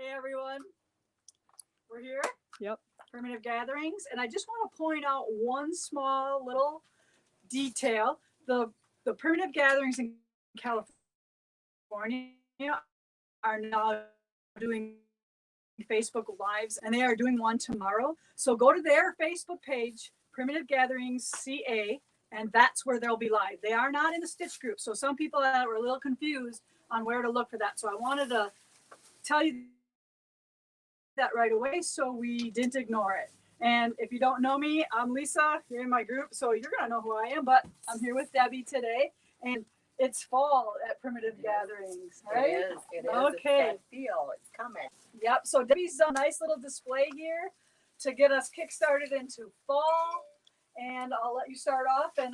Hey everyone, we're here. Yep. Primitive Gatherings, and I just want to point out one small little detail. The Primitive Gatherings in California are now doing Facebook Lives, and they are doing one tomorrow. So go to their Facebook page, Primitive Gatherings CA, and that's where they'll be live. They are not in the Stitch group, so some people were a little confused on where to look for that. So I wanted to tell you that right away so we didn't ignore it. And if you don't know me, I'm Lisa. You're in my group, so you're gonna know who I am. But I'm here with Debbie today, and it's fall at Primitive Gatherings, right? It is. It is. Okay. It's that feel. It's coming. Yep. So Debbie's done a nice little display here to get us kick-started into fall. And I'll let you start off and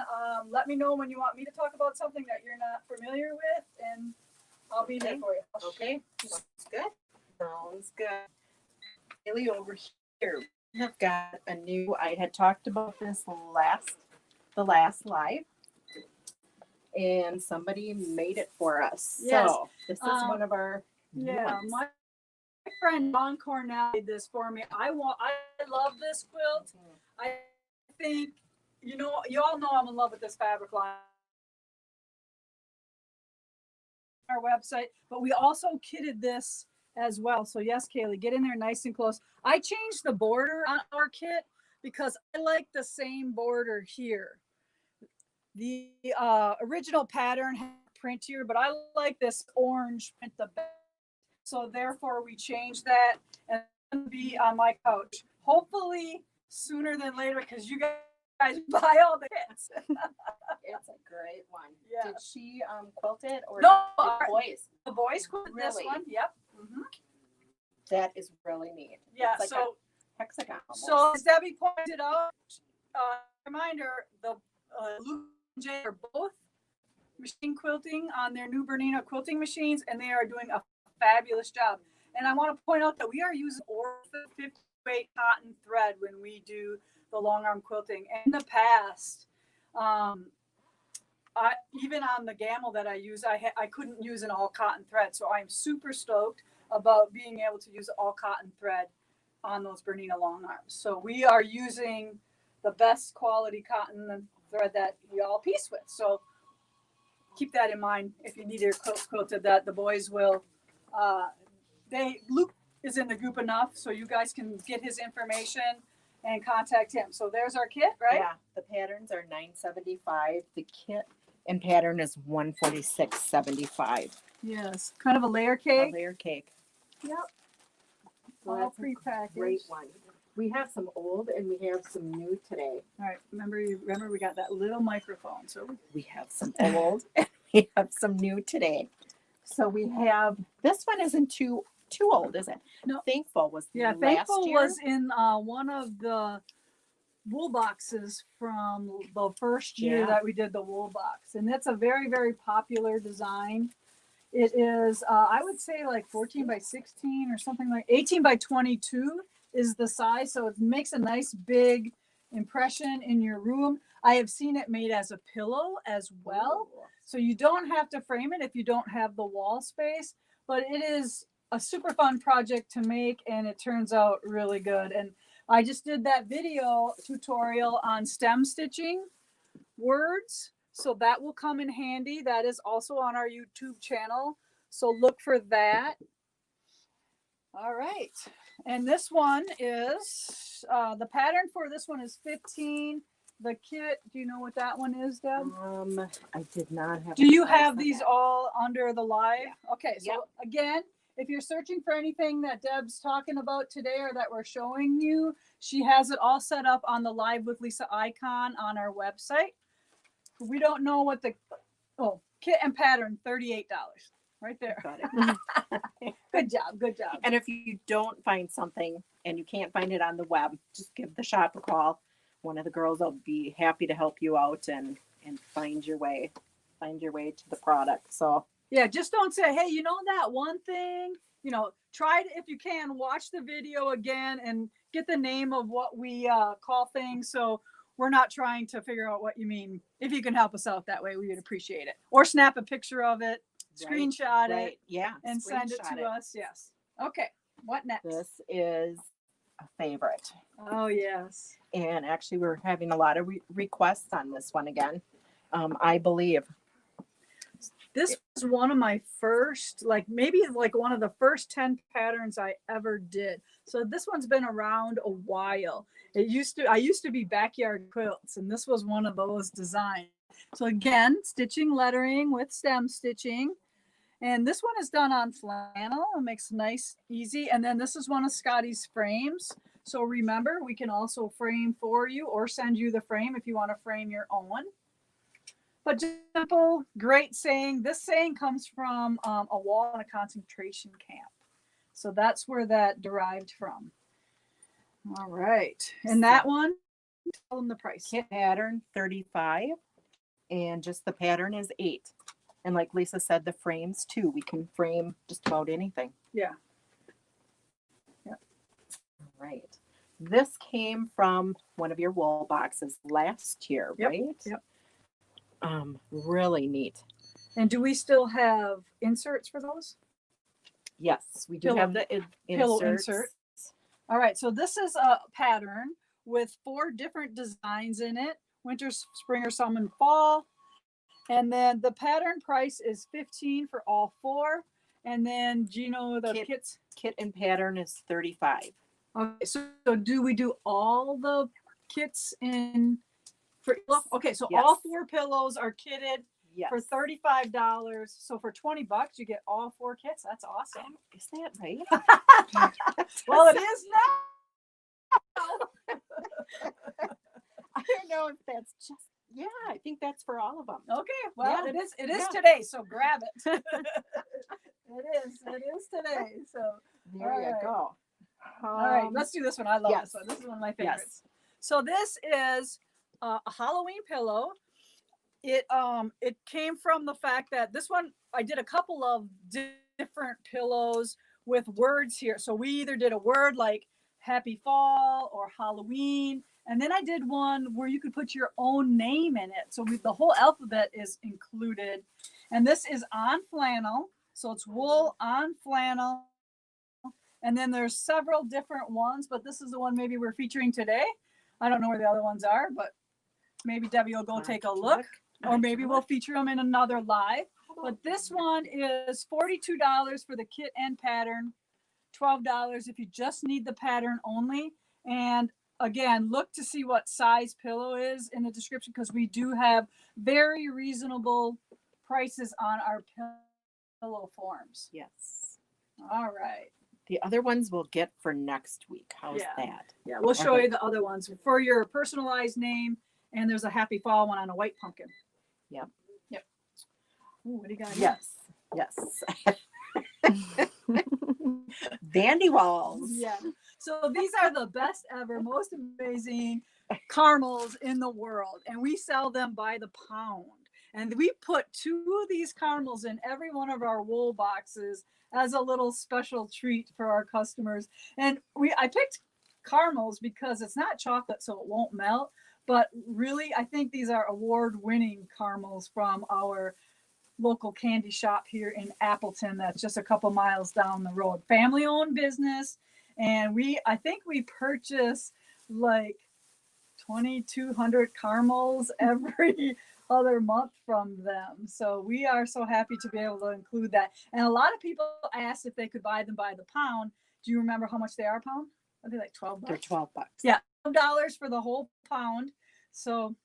let me know when you want me to talk about something that you're not familiar with, and I'll be there for you. Okay. Sounds good. Sounds good. Haley, over here, we have got a new. I had talked about this the last live, and somebody made it for us. Yes. So this is one of our new ones. My friend Don Cornell made this for me. I love this quilt. I think you all know I'm in love with this fabric line. Our website, but we also kitted this as well. So yes, Kaylee, get in there nice and close. I changed the border on our kit because I like the same border here. The original pattern had print here, but I like this orange print the best. So therefore we changed that, and it's gonna be on my couch. Hopefully sooner than later, because you guys buy all the kits. It's a great one. Yeah. Did she quilt it or No, the boys? The boys quilted this Really? one. Yep. Mm-hmm. That is really neat. Yeah. It's like So a hexagon. So as Debbie pointed out, reminder, the Luke and Jay are both machine quilting on their new Bernina quilting machines, and they are doing a fabulous job. And I want to point out that we are using Ortho 58 cotton thread when we do the long arm quilting. In the past, even on the gamel that I use, I couldn't use an all cotton thread. So I'm super stoked about being able to use all cotton thread on those Bernina long arms. So we are using the best quality cotton thread that we all piece with. So keep that in mind if you need your quilted, that the boys will, Luke is in the group enough so you guys can get his information and contact him. So there's our kit, right? Yeah, the patterns are $9.75. The kit and pattern is $146.75. Yes, kind of a layer cake. A layer cake. Yep. So All that's a prepackaged. great one. We have some old and we have some new today. All right. Remember we got that little microphone. So We have some old and we have some new today. So we have, this one isn't too old, is it? No. Thankful was yeah, last Thankful year. was in one of the wool boxes from the first year Yeah. that we did the wool box, and that's a very, very popular design. It is I would say like 14 by 16 or something, like 18 by 22 is the size, so it makes a nice big impression in your room. I have seen it made as a pillow as well. Ooh. So you don't have to frame it if you don't have the wall space, but it is a super fun project to make, and it turns out really good. And I just did that video tutorial on stem stitching words, so that will come in handy. That is also on our YouTube channel, so look for that. All right, and this one is the pattern for this one is 15. The kit, do you know what that one is, Deb? I did not have. Do you a price have on these that. all under the live? Yeah. Okay, so Yep. again, if you're searching for anything that Deb's talking about today or that we're showing you, she has it all set up on the Live with Lisa icon on our website. We don't know what kit and pattern, $38, right there. Got it. Good job, good job. And if you don't find something and you can't find it on the web, just give the shop a call. One of the girls will be happy to help you out and find your way to the product. So Yeah, just don't say, hey, you know that one thing, try it if you can, watch the video again and get the name of what we call things. So we're not trying to figure out what you mean. If you can help us out that way, we would appreciate it. Or snap a picture of it, screenshot it, yeah, and send it screenshot to us. Yes. Okay. What next? This is a favorite. Oh, yes. And actually, we're having a lot of requests on this one again. I believe. This was one of my first, like maybe like one of the first 10 patterns I ever did. So this one's been around a while. I used to be backyard quilts, and this was one of those designs. So again, stitching lettering with stem stitching. And this one is done on flannel. It makes nice, easy. And then this is one of Scotty's frames. So remember, we can also frame for you or send you the frame if you want to frame your own. But simple, great saying. This saying comes from a wall in a concentration camp. So that's where that derived from. All right. And that one, tell them the price. Kit pattern 35, and just the pattern is 8. And like Lisa said, the frames too. We can frame just about anything. Yeah. Yeah. Right. This came from one of your wool boxes last year, Yep. right? Yep. Really neat. And do we still have inserts for those? Yes, we do Pillow- have the pillow inserts. insert. All right. So this is a pattern with 4 different designs in it: winter, spring, or summer, and fall. And then the pattern price is $15 for all 4. And then do you know the kits? Kit and pattern is 35. Okay, so do we do all the kits in for okay, so Yes. all 4 pillows are kitted Yes. for $35. So for $20 you get all 4 kits. That's awesome. Is that right? Well, it is now. I don't know if that's just, yeah, I think that's for all of them. Okay, well, Yeah. it is Yeah. today, so grab it. It is today. So There all you right. go. all right, let's do this one. I love yes. this one. This is one of my Yes. favorites. So this is a Halloween pillow. It came from the fact that this one, I did a couple of different pillows with words here. So we either did a word like happy fall or Halloween, and then I did one where you could put your own name in it. So the whole alphabet is included. And this is on flannel. So it's wool on flannel. And then there's several different ones, but this is the one maybe we're featuring today. I don't know where the other ones are, but maybe Debbie will go take a look, or maybe we'll feature them in another live. But this one is $42 for the kit and pattern, $12 if you just need the pattern only. And again, look to see what size pillow is in the description, because we do have very reasonable prices on our pillow forms. Yes. All right. The other ones we'll get for next week. How's Yeah. that? Yeah, we'll show you the other ones for your personalized name. And there's a happy fall one on a white pumpkin. Yep. Yep. Ooh, what do you got here? Yes. Dandy walls. Yeah. So these are the best ever, most amazing caramels in the world. And we sell them by the pound. And we put 2 of these caramels in every one of our wool boxes as a little special treat for our customers. And I picked caramels because it's not chocolate, so it won't melt. But really, I think these are award-winning caramels from our local candy shop here in Appleton. That's just a couple miles down the road. Family-owned business. And I think we purchase like 2,200 caramels every other month from them. So we are so happy to be able to include that. And a lot of people asked if they could buy them by the pound. Do you remember how much they are a pound? Are they like $12? They're $12. Yeah, $12 for the whole pound. So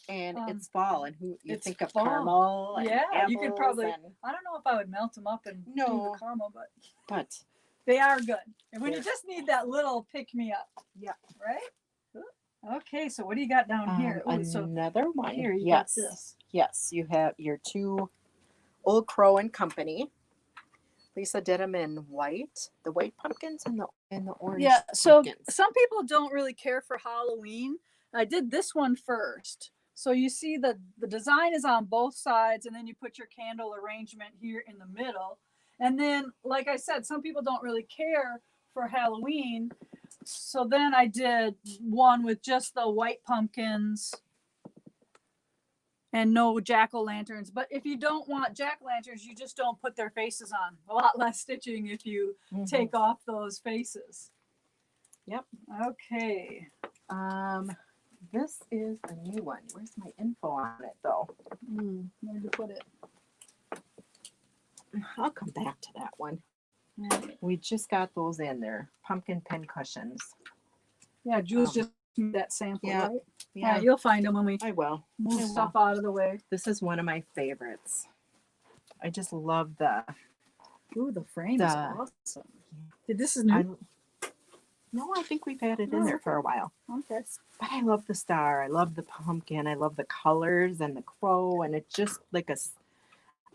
and it's fall, and who you it's think of fall. caramel? And Yeah, you could probably. and, I don't know if I would melt them up and do the caramel, but they are good. And when you just need that little pick me up. Yeah. Right. Okay, so what do you got down here? Ooh, so another one. here you Yes. got this. Yes, you have your 2 Old Crow and Company. Lisa did them in white, the white pumpkins and the orange. Yeah, so pumpkins. some people don't really care for Halloween. I did this one first. So you see the design is on both sides, and then you put your candle arrangement here in the middle. And then, like I said, some people don't really care for Halloween. So then I did one with just the white pumpkins and no jack-o'-lanterns. But if you don't want jack-o'-lanterns, you just don't put their faces on. A lot less stitching if you take off those faces. Yep. Okay. This is a new one. Where's my info on it though? Where to put it? I'll come back to that one. Right. We just got those in there. Pumpkin pin cushions. Yeah, Jules just made that sample, yeah, right? Yeah, You'll find them when we I will. move stuff out of the way. This is one of my favorites. I just love the. Ooh, the frame is awesome. This is new? No, I think we've had it in there for a while. Okay. But I love the star. I love the pumpkin. I love the colors and the crow. And it's just like a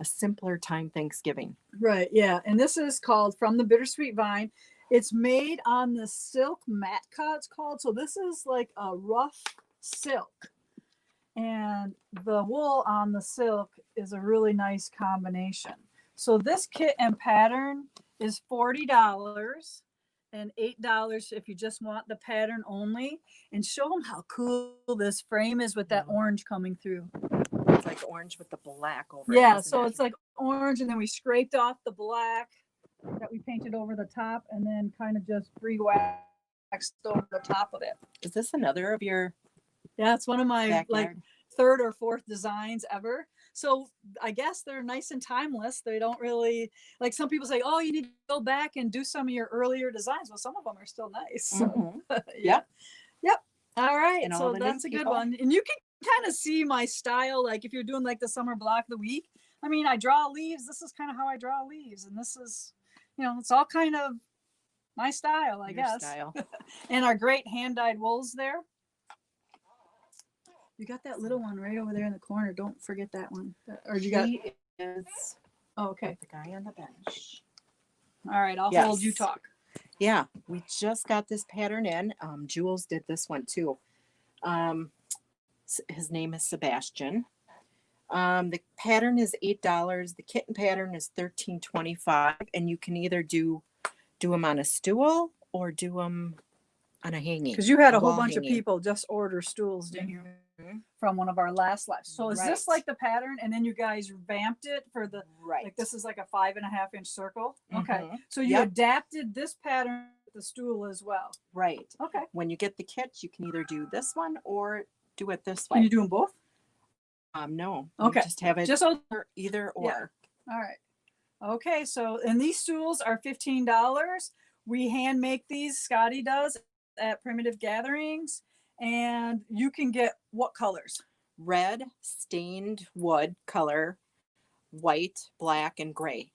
simpler time Thanksgiving. Right, yeah. And this is called From the Bittersweet Vine. It's made on the silk matka, it's called. So this is like a rough silk. And the wool on the silk is a really nice combination. So this kit and pattern is $40 and $8 if you just want the pattern only. And show them how cool this frame is with that orange coming through. It's like orange with the black over it. Yeah, so it's like orange, and then we scraped off the black that we painted over the top, and then kind of just re-waxed over the top of it. Is this another of your Yeah, it's one of my backyard? like third or fourth designs ever. So I guess they're nice and timeless. They don't really, like some people say, oh, you need to go back and do some of your earlier designs. Well, some of them are still nice. So, Yep. All right. And So that's a good one. And you can kind of see my style. Like if you're doing like the summer block of the week, I mean, I draw leaves. This is kind of how I draw leaves. And this is, it's all kind of my style, I guess. Style. And our great hand-dyed wools there. You got that little one right over there in the corner. Don't forget that one. Or you got? He is. Oh, okay. The guy on the bench. All right, I'll hold you talk. Yeah, we just got this pattern in. Jules did this one too. His name is Sebastian. The pattern is $8. The kitten pattern is $13.25, and you can either do them on a stool or do them on a hanging. Because you had a whole bunch of people just order stools, didn't you? Mm-hmm. From one of our last lives. So is this like the pattern, and then you guys vamped it for the like this is like a 5.5-inch circle? Okay. So you adapted this pattern with the stool as well. Right. Okay. When you get the kit, you can either do this one or do it this way. Can you do them both? No. Okay. Just have it just either or. Yeah. All right. Okay. So and these stools are $15. We hand make these. Scotty does at Primitive Gatherings. And you can get what colors? Red, stained wood color, white, black, and gray.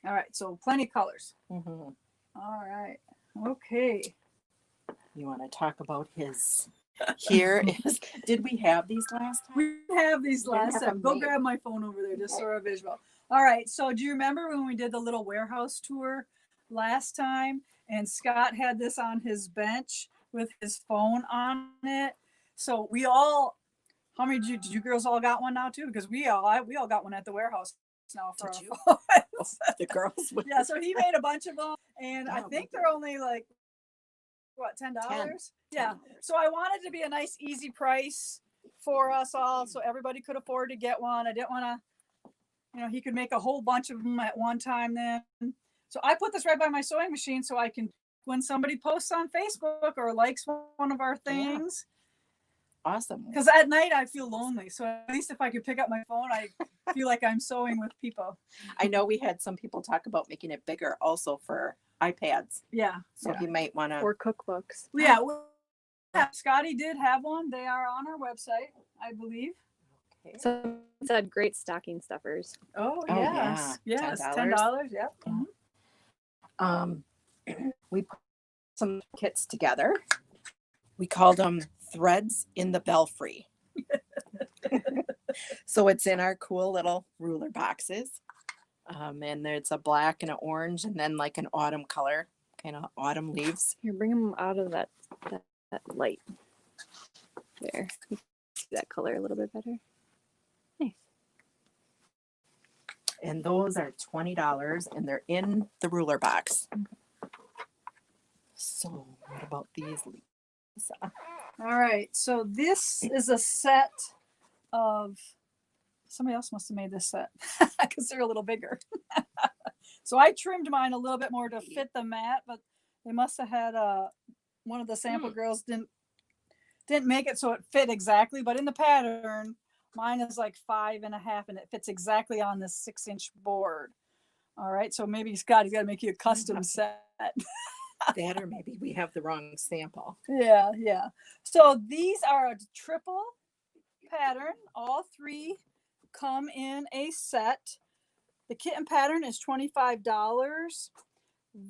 All right, so plenty of colors. Mm-hmm. All right, okay. You want to talk about his? Here is. Did we have these last time? We have these last time. Go grab my phone over there just for a visual. All right, so do you remember when we did the little warehouse tour last time? And Scott had this on his bench with his phone on it. So we all, how many did you girls all got one now too? Because we all got one at the warehouse now for our phones. The girls. Yeah, so he made a bunch of them, and I think they're only like what, $10? Yeah. So I wanted to be a nice easy price for us all, so everybody could afford to get one. I didn't want to, he could make a whole bunch of them at one time then. So I put this right by my sewing machine so I can, when somebody posts on Facebook or likes one of our things. Awesome. Because at night I feel lonely. So at least if I could pick up my phone, I feel like I'm sewing with people. I know we had some people talk about making it bigger also for iPads. Yeah. So you might want to. Or cookbooks. Yeah. Scotty did have one. They are on our website, I believe. Okay. So it said great stocking stuffers. Oh yes. Yeah. Yes. $10. Yep. Mm-hmm. We put some kits together. We called them Threads in the Belfry. So it's in our cool little ruler boxes. And there's a black and an orange and then like an autumn color, kind of autumn leaves. Here, bring them out of that light. There. You can see that color a little bit better. Nice. And those are $20 and they're in the ruler box. So what about these leaves? All right. So this is a set of somebody else must have made this set because they're a little bigger. So I trimmed mine a little bit more to fit the mat, but they must have had one of the sample girls didn't make it so it fit exactly. But in the pattern, mine is like 5.5, and it fits exactly on this 6-inch board. All right, so maybe Scotty's got to make you a custom set. That, or maybe we have the wrong sample. Yeah. So these are a triple pattern. All 3 come in a set. The kitten pattern is $25.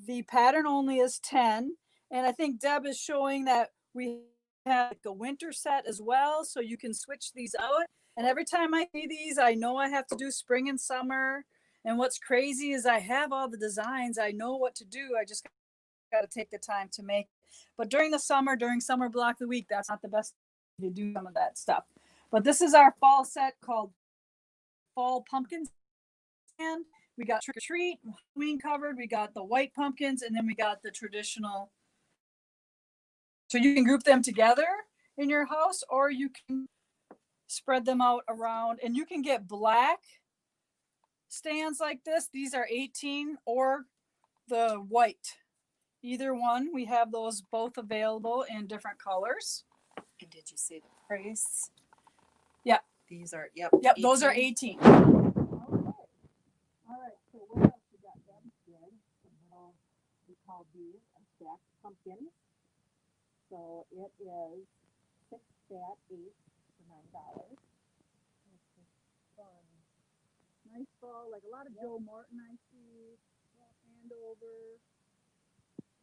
The pattern only is $10. And I think Deb is showing that we have like a winter set as well, so you can switch these out. And every time I see these, I know I have to do spring and summer. And what's crazy is I have all the designs. I know what to do. I just got to take the time to make. But during summer block of the week, that's not the best to do some of that stuff. But this is our fall set called Fall Pumpkins. And we got Trick or Treat, Halloween covered. We got the white pumpkins, and then we got the traditional. So you can group them together in your house, or you can spread them out around, and you can get black stands like this. These are 18, or the white. Either one. We have those both available in different colors. And did you say the price? Yeah. These are, yep. Yep, 18. those are 18. All right, so what else we got? Deb did we call these a stacked pumpkin. So it is 6 fat 8 for $9. It's just fun. Nice fall, like a lot of Joe Morton I see. Andover,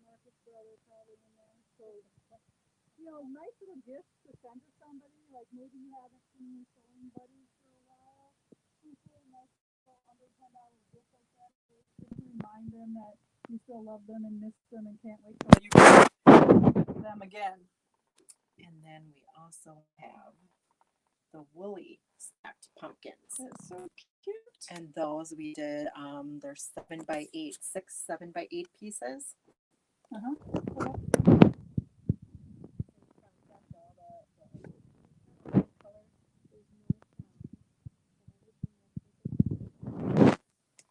Marcus Brother probably in there. So, nice little gifts to send to somebody. Like maybe you haven't seen your sewing buddies for a while. Nice little under $10 gift like that. Just to remind them that you still love them and miss them and can't wait till you can see them again. And then we also have the woolly stacked pumpkins. That's so cute. And those we did, they're 7x8, 6 7x8 pieces.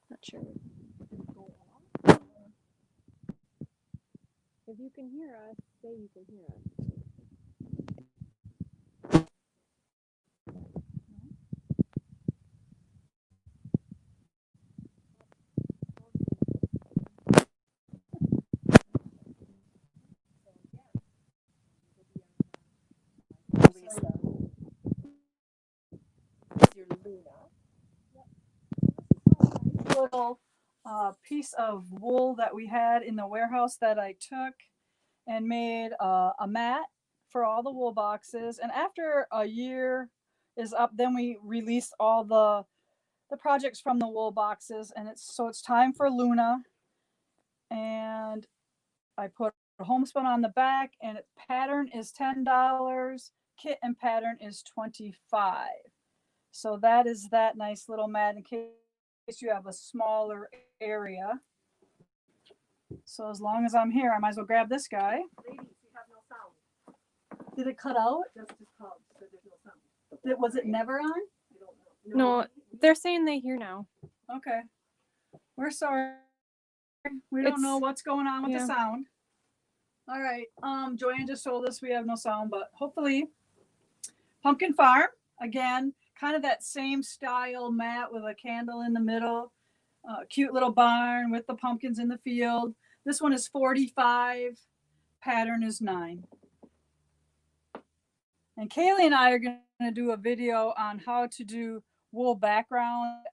Not sure. If you can hear us, say you can hear us. Your Luna. Little piece of wool that we had in the warehouse that I took and made a mat for all the wool boxes. And after a year is up, then we release all the projects from the wool boxes, and it's time for Luna. And I put a homespun on the back, and its pattern is $10. Kit and pattern is $25. So that is that nice little mat in case you have a smaller area. So as long as I'm here, I might as well grab this guy. Ladies, we have no sound. Did it cut out? That's just called, so there's no sound. Was it never on? I don't know. No, they're saying they hear now. Okay. We're sorry. We don't know what's going on with the sound. All right. Joanne just told us we have no sound, but hopefully Pumpkin Farm, again, kind of that same style mat with a candle in the middle. Cute little barn with the pumpkins in the field. This one is $45. Pattern is $9. And Kaylee and I are going to do a video on how to do wool background,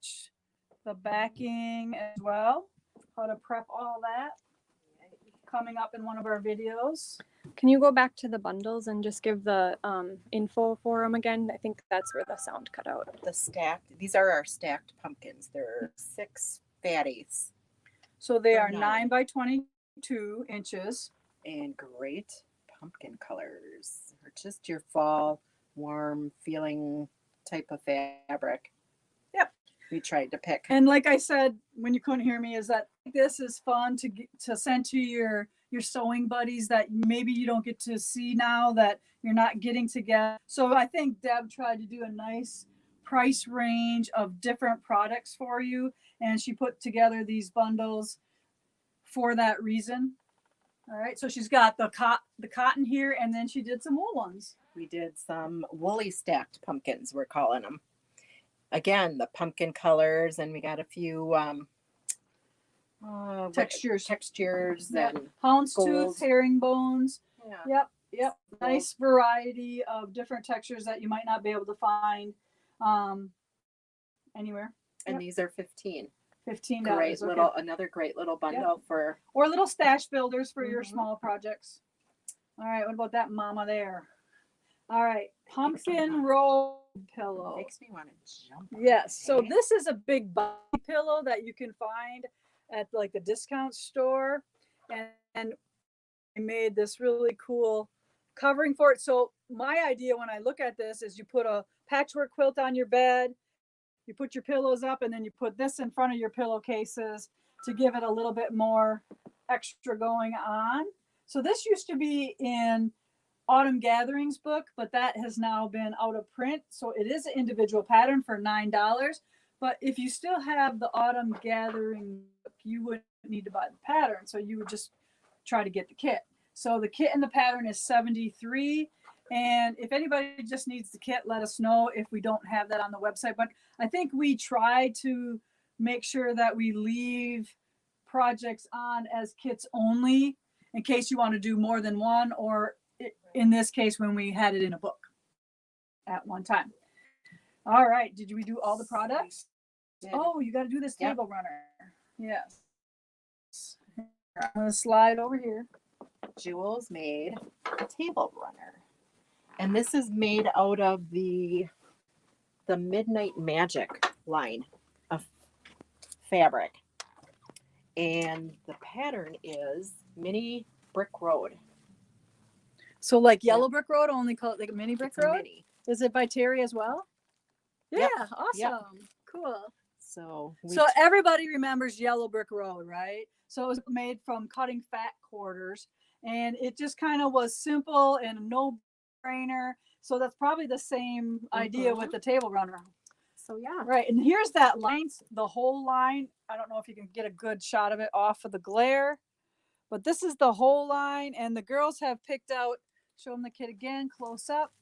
the backing as well, how to prep all that, coming up in one of our videos. Can you go back to the bundles and just give the info for them again? I think that's where the sound cut out. These are our stacked pumpkins. They're 6 fatties. So they are 9 by 22 inches. And great pumpkin colors. Or just your fall, warm feeling type of fabric. Yep. We tried to pick. And like I said, when you couldn't hear me, is that this is fun to send to your sewing buddies that maybe you don't get to see now, that you're not getting together. So I think Deb tried to do a nice price range of different products for you. And she put together these bundles for that reason. All right, so she's got the cotton here, and then she did some wool ones. We did some woolly stacked pumpkins, we're calling them. Again, the pumpkin colors, and we got a few Textures. Yep. and Houndstooth, golds. herringbones. yeah. Yep. Nice variety of different textures that you might not be able to find anywhere. And Yep. these are $15. $15. Great Okay. little, another great little bundle for. Or little stash builders for your Mhm. small projects. All right, what about that mama there? All right, pumpkin roll pillow. Makes me want to jump. Yes, so Okay. this is a big body pillow that you can find at like the discount store, and I made this really cool covering for it. So my idea when I look at this is you put a patchwork quilt on your bed, you put your pillows up, and then you put this in front of your pillowcases to give it a little bit more extra going on. So this used to be in Autumn Gatherings book, but that has now been out of print. So it is an individual pattern for $9. But if you still have the Autumn Gathering book, you wouldn't need to buy the pattern. So you would just try to get the kit. So the kit and the pattern is $73. And if anybody just needs the kit, let us know if we don't have that on the website. But I think we try to make sure that we leave projects on as kits only in case you want to do more than one, or in this case, when we had it in a book at one time. All right. Did we do all the products? Oh, you got to do this Yep. table runner. Yes. I'm going to slide over here. Jules made a table runner. And this is made out of the Midnight Magic line of fabric. And the pattern is Mini Brick Road. So like Yellow Brick Road, only call it like a mini brick It's a road? mini. Is it by Terry as well? Yeah, Yep. awesome. Yep. Cool. So Everybody remembers Yellow Brick Road, right? So it was made from cutting fat quarters, and it just kind of was simple and a no-brainer. So that's probably the same idea with the table runner. So yeah. Right, and here's that line, the whole line. I don't know if you can get a good shot of it off of the glare, but this is the whole line, and the girls have picked out, show them the kit again, close up.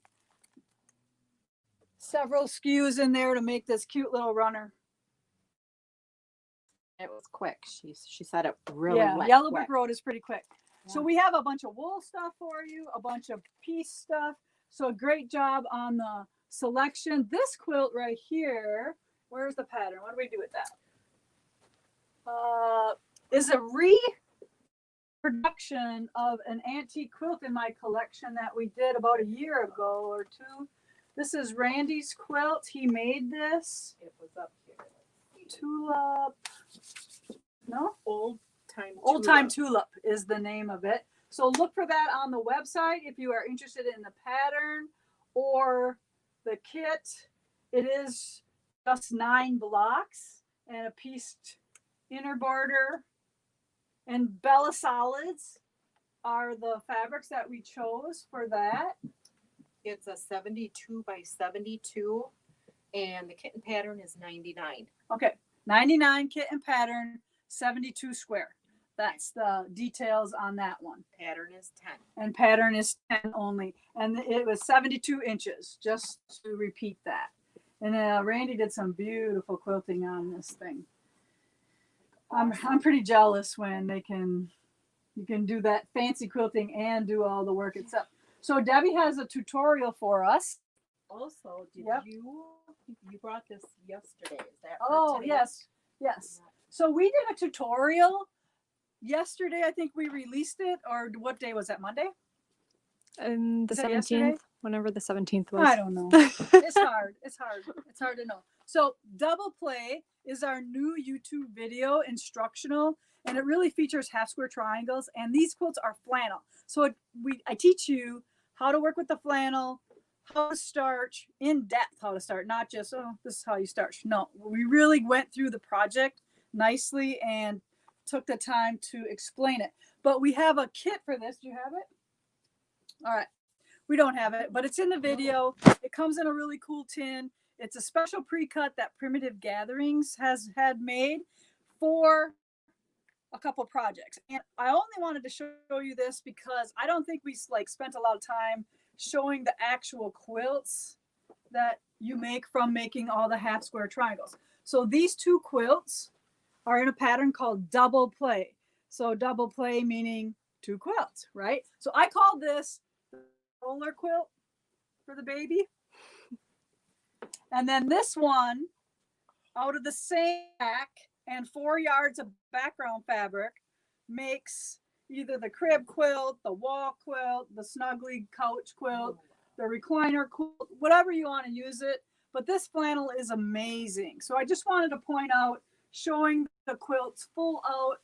Several SKUs in there to make this cute little runner. It was quick. She said it really went Yellow quick. Brick Road is pretty quick. Yeah. So we have a bunch of wool stuff for you, a bunch of piece stuff. So great job on the selection. This quilt right here, where's the pattern? What do we do with that? Is a reproduction of an antique quilt in my collection that we did about a year ago or two. This is Randy's quilt. He made this. It was up here. Tulip. No? Old Time Tulip is the name of it. So look for that on the website if you are interested in the pattern or the kit. It is just 9 blocks and a pieced inner border. And Bella Solids are the fabrics that we chose for that. It's a 72 by 72, and the kitten pattern is 99. Okay, 99 kit and pattern, 72 square. That's the details on that one. Pattern is 10. And pattern is 10 only. And it was 72 inches, just to repeat that. And Randy did some beautiful quilting on this thing. I'm pretty jealous when you can do that fancy quilting and do all the work itself. So Debbie has a tutorial for us. Also, you brought this yesterday? Is that for today? Yes. So we did a tutorial yesterday. I think we released it, or what day was that? Monday? And the Is that yesterday? 17th, whenever the 17th was. I don't know. It's hard. It's hard to know. So Double Play is our new YouTube video instructional, and it really features half square triangles, and these quilts are flannel. So I teach you how to work with the flannel, how to starch, in depth how to start, not just, this is how you starch. No, we really went through the project nicely and took the time to explain it. But we have a kit for this. Do you have it? All right. We don't have it, but it's in the video. It comes in a really cool tin. It's a special pre-cut that Primitive Gatherings has had made for a couple projects. And I only wanted to show you this because I don't think we like spent a lot of time showing the actual quilts that you make from making all the half square triangles. So these two quilts are in a pattern called double play. So double play meaning two quilts, right? So I called this the roller quilt for the baby. And then this one, out of the same pack and 4 yards of background fabric, makes either the crib quilt, the wall quilt, the snuggly couch quilt, the recliner quilt, whatever you want to use it. But this flannel is amazing. So I just wanted to point out, showing the quilts full out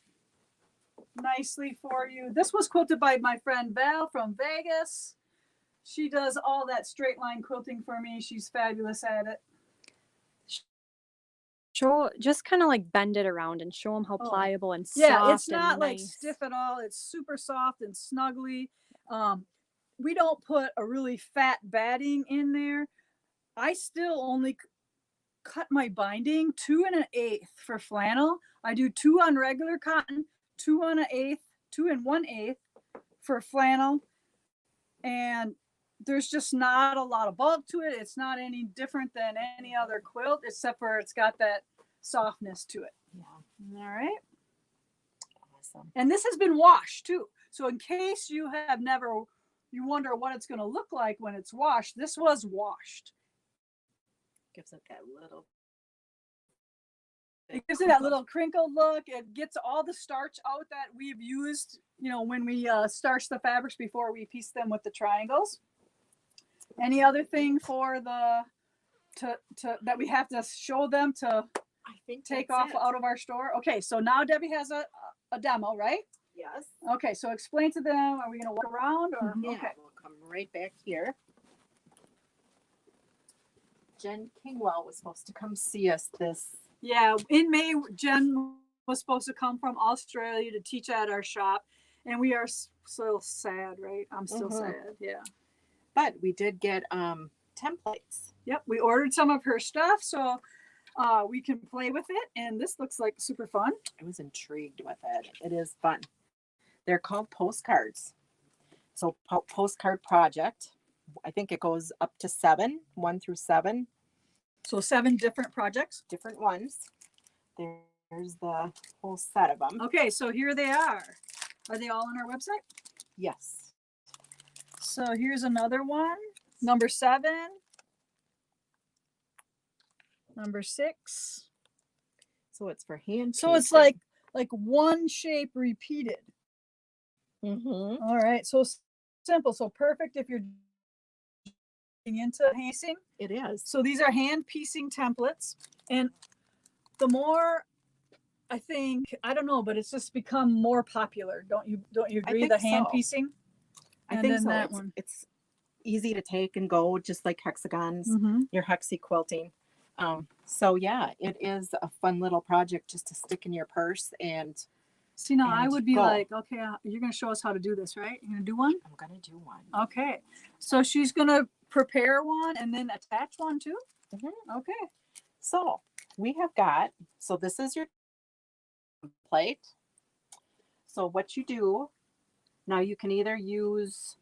nicely for you. This was quilted by my friend Val from Vegas. She does all that straight line quilting for me. She's fabulous at it. Show, just kind of like bend it around and show them how Oh. pliable and Yeah, soft it's not and like nice. stiff at all. It's super soft and snuggly. We don't put a really fat batting in there. I still only cut my binding 2 1/8 for flannel. I do 2 on regular cotton, 2 1/8, 2 1/8 for flannel. And there's just not a lot of bulk to it. It's not any different than any other quilt, except for it's got that softness to it. Yeah. All right. Awesome. And this has been washed too. So in case you have never, you wonder what it's going to look like when it's washed, this was washed. Gives it that little. It gives it that little crinkled look. It gets all the starch out that we've used, you know, when we starch the fabrics before we piece them with the triangles. Any other thing for the that we have to show them to I think take that's off it. out of our store? Okay, so now Debbie has a demo, right? Yes. Okay, so explain to them. Are we going to walk around or Yeah, okay? we'll come right back here. Jen Kingwell was supposed to come see us this. Yeah, in May, Jen was supposed to come from Australia to teach at our shop, and we are so sad, right? I'm still sad. Yeah. But we did get templates. Yep, we ordered some of her stuff, so we can play with it, and this looks like super fun. I was intrigued with it. It is fun. They're called postcards. So postcard project. I think it goes up to 7, 1 through 7. So 7 different projects. Different ones. There's the whole set of them. Okay, so here they are. Are they all on our website? Yes. So here's another one. Number 7. Number 6. So it's for hand. So it's like one shape repeated. Mm-hmm. All right, so simple, so perfect if you're into piecing. It is. So these are hand piecing templates, and the more, I think, I don't know, but it's just become more popular. Don't you agree? think The hand so. piecing. I And think then so. that one. It's easy to take and go, just like hexagons. Mm-hmm. Your hexy quilting. So yeah, it is a fun little project just to stick in your purse. And See, now I And would be go. like, okay, you're gonna show us how to do this, right? You're gonna do one. I'm gonna do one. Okay, so she's gonna prepare one and then attach one too. Mhm. Okay. So we have got. So this is your plate. So what you do now, you can either use.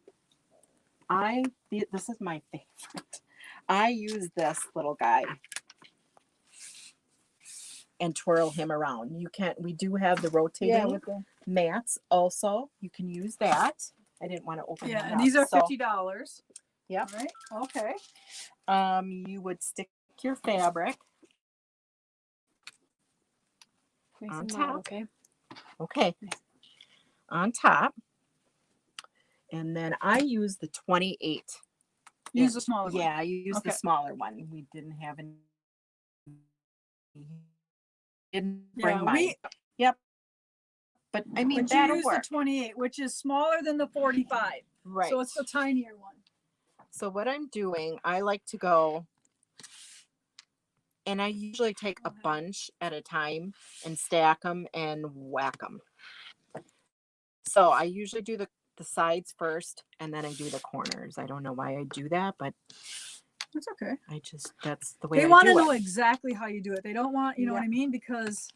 This is my favorite. I use this little guy and twirl him around. You can't. We do have the rotating Yeah, with the mats also. You can use that. I didn't want to open yeah, that and these are up. So, $50. Yep. All right. Okay. You would stick your fabric Nice on and top. loud, okay. Okay. On top. And then I use the 28. Use the smaller one. Yeah, I used Okay. the smaller one. We didn't have any. Didn't bring Yeah, mine. Yep. But I mean, but you that'll use work. the 28, which is smaller than the 45. Right. So it's the tinier one. So what I'm doing, I like to go, and I usually take a bunch at a time and stack them and whack them. So I usually do the sides first, and then I do the corners. I don't know why I do that, but That's okay. That's the way They I want to do know it. exactly how you do it. They don't want, you know what I mean? Because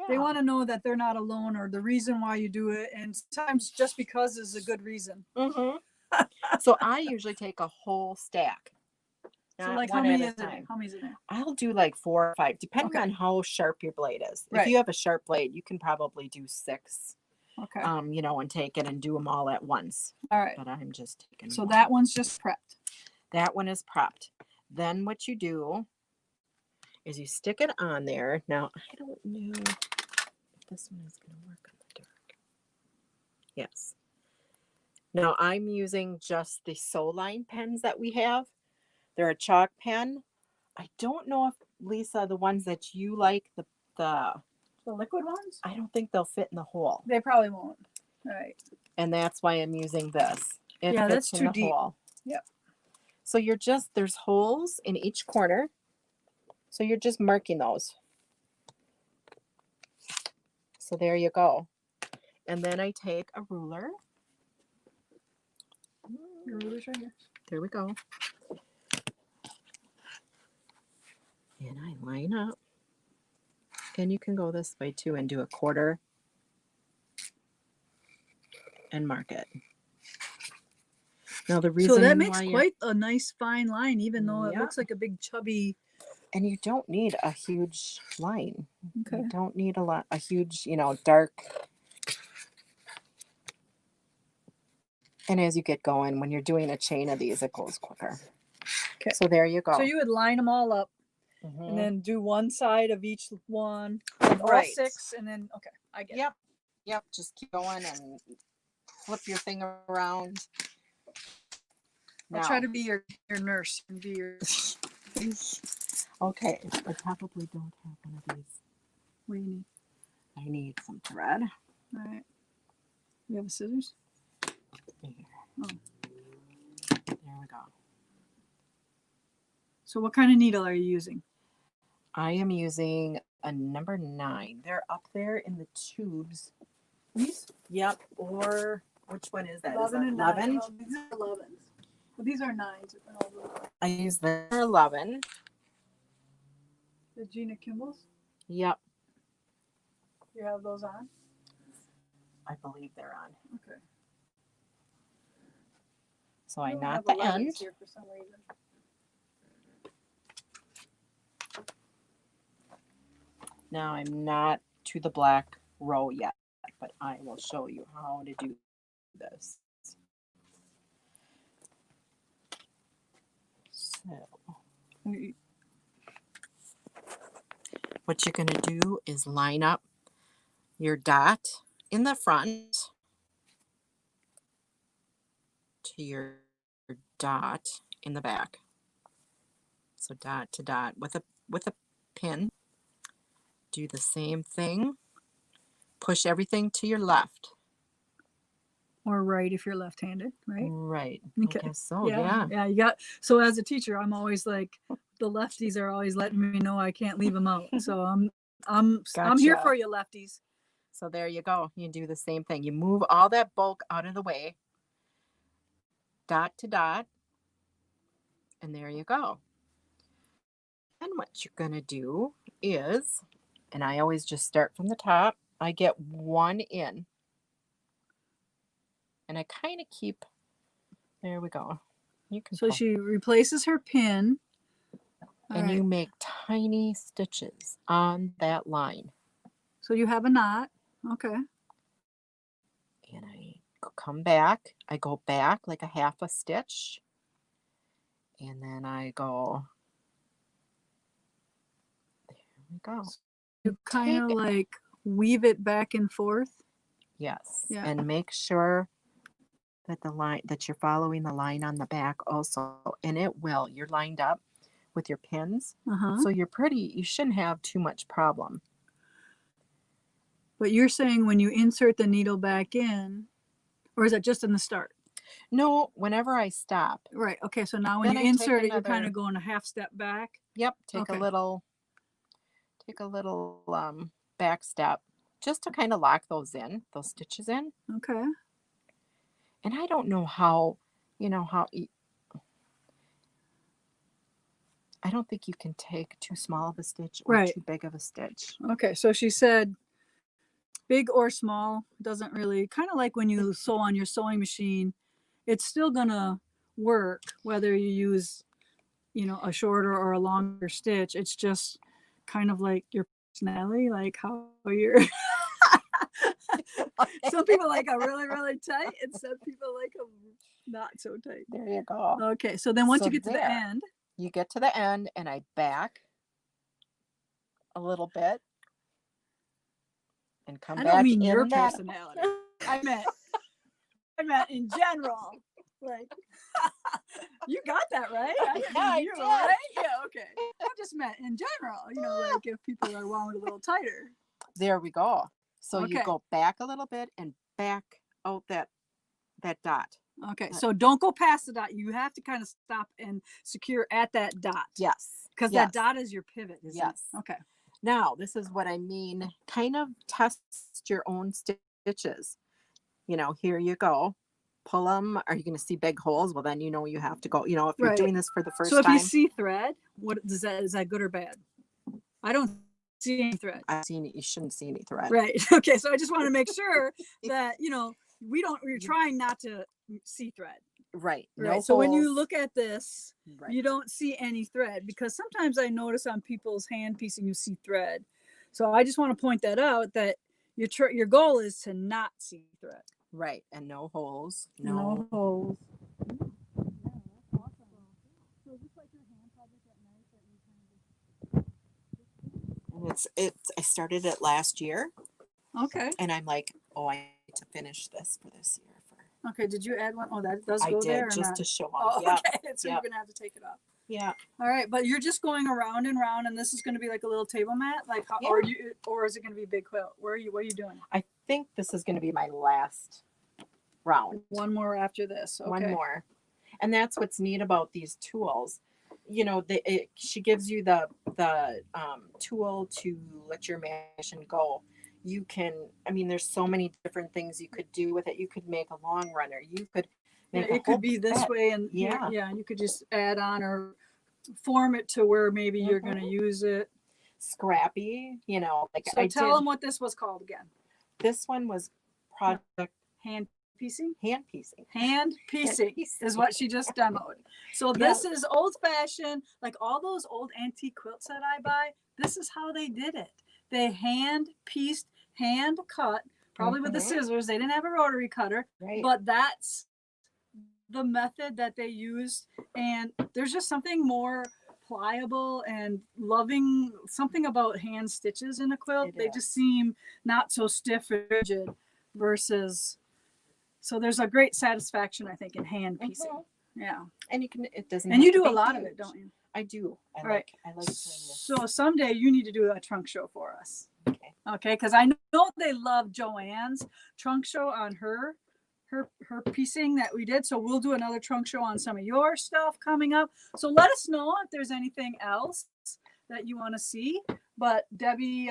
they Yeah. want to know that they're not alone or the reason why you do it. And sometimes just because is a good reason. Mm-hmm. So I usually take a whole stack, So not like how one many at a is in there? time. How many's in there? I'll do like 4 or 5, depending Okay. on how sharp your blade is. If Right. you have a sharp blade, you can probably do 6, Okay. and take it and do them all at once. All right. But I'm just taking So one. that one's just prepped. That one is prepped. Then what you do is you stick it on there. Now, I don't know if this one is going to work on the dark. Yes. Now, I'm using just the Soline pens that we have. They're a chalk pen. I don't know if, Lisa, the ones that you like, the The liquid ones? I don't think they'll fit in the hole. They probably won't. All right. And that's why I'm using this. It Yeah, fits that's in too the deep. hole. Yep. So there's holes in each corner. So you're just marking those. So there you go. And then I take a ruler. Your ruler's right here. There we go. And I line up. And you can go this way too and do a quarter and mark it. Now the reason So that makes why quite a nice fine line, even though it Yeah. looks like a big chubby. and you don't need a huge line. Okay. You don't need a huge, dark. And as you get going, when you're doing a chain of these, it goes quicker. Okay. So there you go. So you would line them all up Mhm. and then do one side of each one, of all Right. 6, and then okay, I get it. Yep. Just keep going and flip your thing around. I'll try to be your nurse and be your. Okay, I probably don't have one of these. What do you need? I need some thread. All right. You have a scissors? There. Oh. There we go. So what kind of needle are you using? I am using a number 9. They're up there in the tubes. These? Yep. Or which one is that? Is 11 that and 11? 9. Oh, these are 11s. Well, these are 9s. I use the 11. The Gina Kimball's? Yep. You have those on? I believe they're on. Okay. So I don't knot have the 11s end. here for some reason. Now I'm not to the black row yet, but I will show you how to do this. So what you're going to do is line up your dot in the front to your dot in the back. So dot to dot with a pin. Do the same thing. Push everything to your left. Or right if you're left-handed, right? Right. Okay. I guess so. Yeah. Yeah. You got. So as a teacher, I'm always like, the lefties are always letting me know I can't leave them out. So I'm here Gotcha. for you, lefties. So there you go. You do the same thing. You move all that bulk out of the way. Dot to dot. And there you go. And what you're going to do is, and I always just start from the top, I get one in. And I kind of keep, there we go. You can So pull. she replaces her pin. And you make tiny stitches on that line. So you have a knot. Okay. And I come back. I go back like a half a stitch. And then I go, there we go. You kind of like weave it back and forth. Yes. Yeah. And make sure that you're following the line on the back also. And it will. You're lined up with your pins. Uh-huh. So you shouldn't have too much problem. But you're saying when you insert the needle back in, or is that just in the start? No, whenever I stop. Right. Okay. So now when Then you I take insert it, you're another- kind of going a half step back. Yep. Take Okay. a little back step just to kind of lock those stitches in. Okay. And I don't know how, I don't think you can take too small of a stitch or Right. too big of a stitch. Okay, so she said big or small doesn't really, kind of like when you sew on your sewing machine, it's still gonna work whether you use, you know, a shorter or a longer stitch. It's just kind of like your personality, like how you're. Some people like a really, really tight, and some people like them not so tight. There you go. Okay, so then once So you get to the there. end, You get to the end and I back a little bit and come I back don't mean in your that. personality. I meant in general. Like, you got that right. I didn't Yeah, I mean you, did. right? Yeah, okay. I just meant in general. You know, like if people are wound a little tighter. There we go. So you Okay. go back a little bit and back out that dot. Okay, so don't go past the dot. You have to kind of stop and secure at that dot. Yes. Because yes. that dot is your pivot, isn't Yes. it? Okay. Now, this is what I mean. Kind of test your own stitches. You know, here you go. Pull them. Are you going to see big holes? Well, then you know you have to go. You know, if you're Right. doing this for the first So if time. you see thread, what does that, is that good or bad? I don't see any thread. I've seen it. You shouldn't see any thread. Right. Okay. So I just want to make sure that, you know, we're trying not to see thread. Right. Right. No So when you holes. look at this, Right. you don't see any thread, because sometimes I notice on people's hand piecing, you see thread. So I just want to point that out, that your goal is to not see thread. Right. And no holes. No holes. And I started it last year Okay. and I'm like, oh, I need to finish this for this year. Okay. Did you add one? Oh, that does I go did there or just not? to show Oh, off. Yeah. okay. So Yeah. you're gonna have to take it off. Yeah. All right, but you're just going around and round, and this is going to be like a little table mat, like how, Yeah. or is it going to be a big quilt? What are you doing? I think this is going to be my last round. One more after this. Okay. One more. And that's what's neat about these tools. You know, she gives you the tool to let your machine go. You can, I mean, there's so many different things you could do with it. You could make a long runner. You could make it could be this way, and yeah, you could just add on or form it to where maybe you're going to use it. Scrappy, you know, like So tell them what this was called again. This one was project hand piecing. Hand piecing. Hand piecing is what she just demoed. So this is old fashioned, like all those old antique quilts that I buy. This is how they did it. They hand pieced, hand cut, probably with the scissors. They didn't have a rotary cutter, Right. but that's the method that they used. And there's just something more pliable and loving, something about hand stitches in a quilt. They just seem not so stiff and rigid versus, so there's a great satisfaction, I think, in hand piecing. Yeah. And you can, it doesn't. And you have to do a be lot of huge. it, don't you? I do. I Right. like doing this. So someday you need to do a trunk show for us. Okay. Okay, because I know they love Joanne's trunk show on her piecing that we did. So we'll do another trunk show on some of your stuff coming up. So let us know if there's anything else that you want to see. But Debbie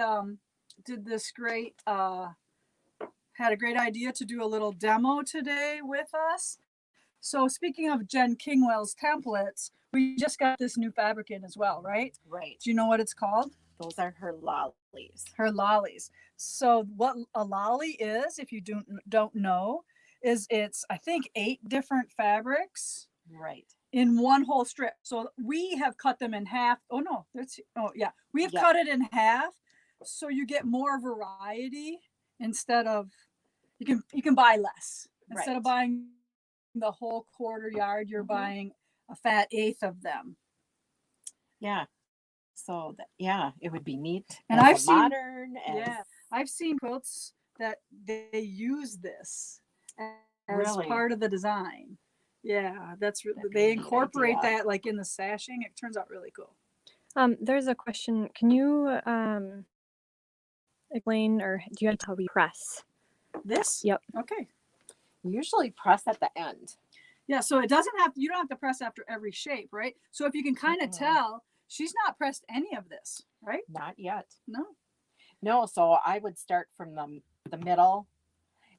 did this great, had a great idea to do a little demo today with us. So speaking of Jen Kingwell's templates, we just got this new fabric in as well, right? Right. Do you know what it's called? Those are her lollies. Her lollies. So what a lolly is, if you don't know, is it's, I think, 8 different fabrics. Right. In one whole strip. So we have cut them in half. We have cut it in half, so you get more variety instead of, you can buy less. Instead of buying the whole quarter yard, you're buying a fat 1/8 of them. Yeah. So it would be neat. And I've seen modern. I've seen quilts that they use this as Really? part of the design. Yeah, they a neat incorporate idea. that like in the sashing. It turns out really cool. There's a question. Can you explain, or do you have how we press? This? Yep. Okay. We usually press at the end. Yeah, so you don't have to press after every shape, right? So if you can kind of tell, she's not pressed any of this, right? Not yet. No. So I would start from the middle,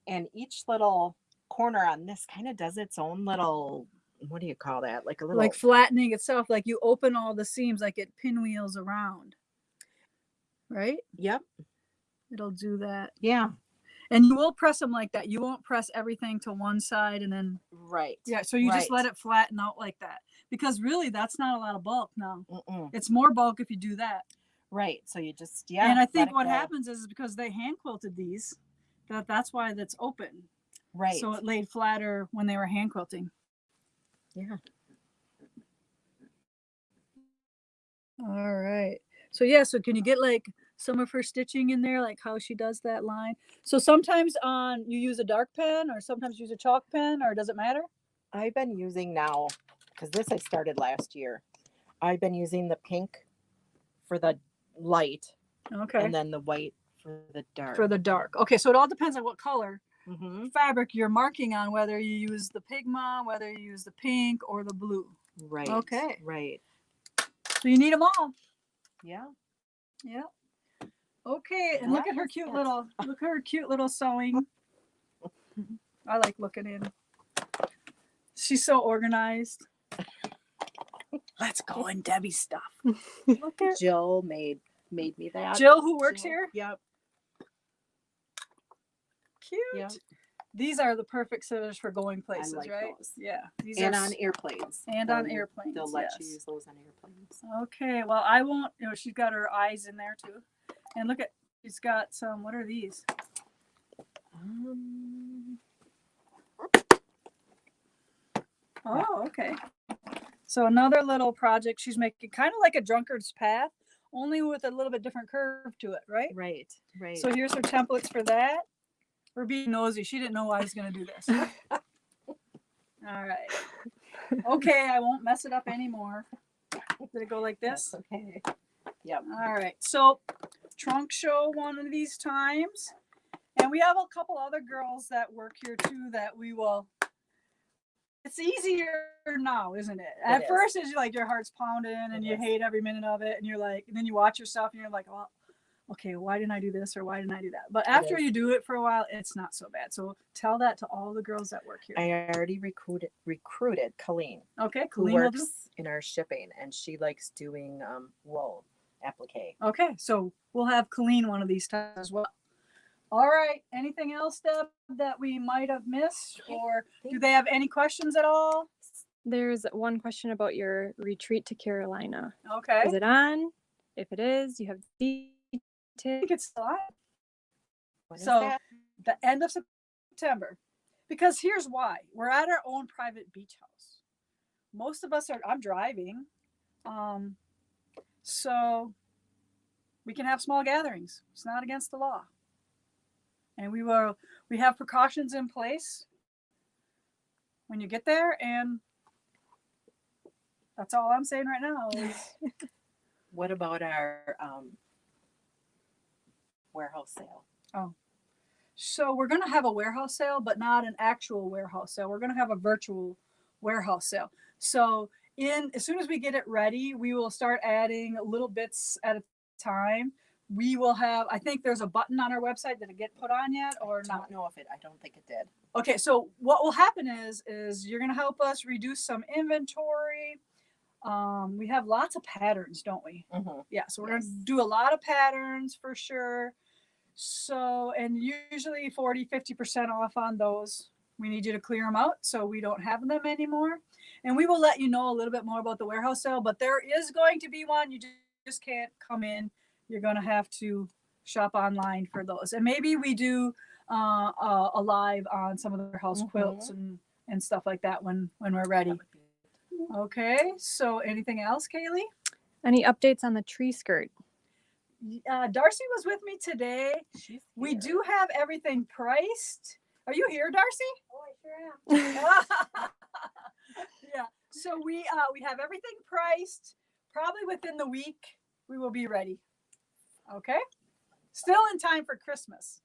and each little corner on this kind of does its own little what do you call that? Like a little, like flattening itself, like you open all the seams, like it pinwheels around, right? yep. It'll do that. Yeah. And you will press them like that. You won't press everything to one side and then, Right. yeah. So you just Right. let it flatten out like that, because really that's not a lot of bulk now. Mm-mm. It's more bulk if you do that. Right. So you just, yeah. And I let think it what go. happens is because they hand quilted these, that's why that's open. Right. So it laid flatter when they were hand quilting. Yeah. All right. So yeah, so can you get like some of her stitching in there, like how she does that line? So sometimes you use a dark pen or sometimes use a chalk pen, or does it matter? I've been using now, because this I started last year. I've been using the pink for the light Okay. and then the white for the dark. For the dark. Okay, so it all depends on what color Mm-hmm. fabric you're marking on, whether you use the Pigma, whether you use the pink or the blue. Right. Okay. Right. So you need them all. Yeah. Yeah. Okay, and look at her cute little, look at her cute little sewing. I like looking in. She's so organized. Let's go in Debbie's stuff. Look at Jill made me that. Jill, who works here. Yep. Cute. Yep. These are the perfect sitters for going places, like right? those. Yeah. These And are on airplanes. and on airplanes. They'll let you yes. use those on airplanes. Okay. Well, I won't. You know, she's got her eyes in there too. And look at, she's got some. What are these? Oh, okay. So another little project she's making, kind of like a drunkard's path, only with a little bit different curve to it, right? Right. Right. So here's her templates for that. We're being nosy. She didn't know I was going to do this. All right. Okay, I won't mess it up anymore. Did it go like this? That's okay. Yep. All right. So trunk show one of these times. And we have a couple other girls that work here too that we will. It's easier now, isn't it? At first, it's like your heart's pounding and you hate every minute of it. And you're like, and then you watch yourself and you're like, well, okay, why didn't I do this or why didn't I do that? But after you do it for a while, it's not so bad. So tell that to all the girls that work here. I already recruited Colleen. Okay, who Colleen will do. works in our shipping, and she likes doing wool applique. Okay, so we'll have Colleen one of these times as well. All right. Anything else, Deb, that we might have missed, or do they have any questions at all? There's one question about your retreat to Carolina. Okay. Is it on? If it is, you have I think it's live. When is So that? the end of September, because here's why: we're at our own private beach house. Most of us are. I'm driving, so we can have small gatherings. It's not against the law, and we have precautions in place when you get there, and that's all I'm saying right now. Is, What about our warehouse sale? so we're going to have a warehouse sale, but not an actual warehouse sale. We're going to have a virtual warehouse sale. So as soon as we get it ready, we will start adding little bits at a time. We will have, I think there's a button on our website. Did it get put on yet or I not? don't know if it. I don't think it did. Okay, so what will happen is you're going to help us reduce some inventory. We have lots of patterns, don't we? Mm-hmm. Yeah, so we're going to do a lot of patterns for sure. So, and usually 40-50% off on those. We need you to clear them out so we don't have them anymore. And we will let you know a little bit more about the warehouse sale, but there is going to be one. You just can't come in. You're going to have to shop online for those. And maybe we do a live on some of the warehouse quilts and stuff like that when we're ready. Okay, so anything else, Kaylee? Any updates on the tree skirt? Darcy was with me today. We do have everything priced. Are you here, Darcy? Oh, I sure am. Yeah. So we have everything priced. Probably within the week we will be ready. Okay. Still in time for Christmas.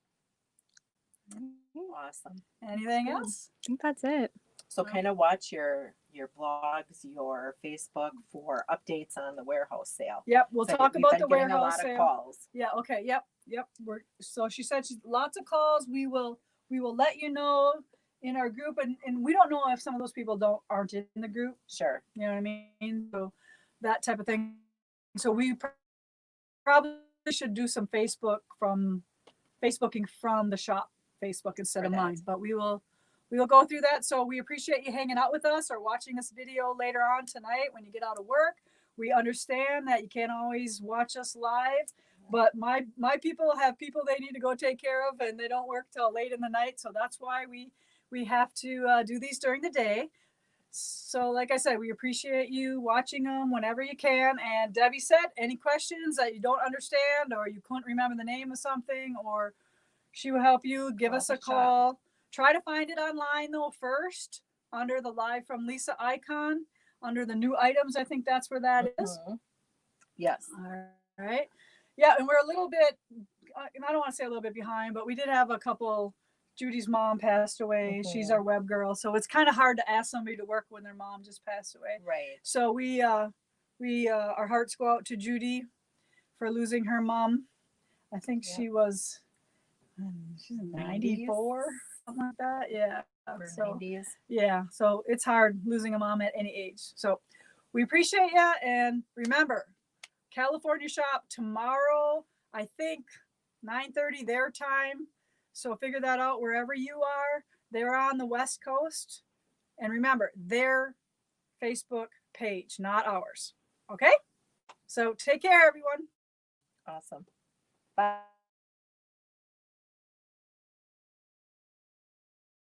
Awesome. Anything else? I think that's it. So kind of watch your blogs, your Facebook for updates on the warehouse sale. Yep. We'll So talk we've about been the getting warehouse a lot sale. of calls. Yeah. Okay. Yep. So she said lots of calls. We will let you know in our group, and we don't know if some of those people aren't in the group. Sure. You know what I mean? So that type of thing. So we probably should do some Facebooking from the shop Facebook instead of mine, but we will go through that. So we appreciate you hanging out with us or watching this video later on tonight when you get out of work. We understand that you can't always watch us live, but my people have people they need to go take care of, and they don't work till late in the night. So that's why we have to do these during the day. So like I said, we appreciate you watching them whenever you can. And Debbie said, any questions that you don't understand or you couldn't remember the name of something, or she will help you, give us a call. Try to find it online though first, under the Live from Lisa icon, under the new items. I think that's where that is. Yes. All right. Yeah, and we're a little bit, I don't want to say a little bit behind, but we did have a couple. Judy's mom passed away. She's our web girl, so it's kind of hard to ask somebody to work when their mom just passed away. Right. So we our hearts go out to Judy for losing her mom. I think she's 94, something like that. Yeah. So 90s. yeah, so it's hard losing a mom at any age. So we appreciate you, and remember, California shop tomorrow. I think 9:30 their time. So figure that out wherever you are. They're on the West Coast. And remember, their Facebook page, not ours. Okay? So take care, everyone. Awesome. Bye.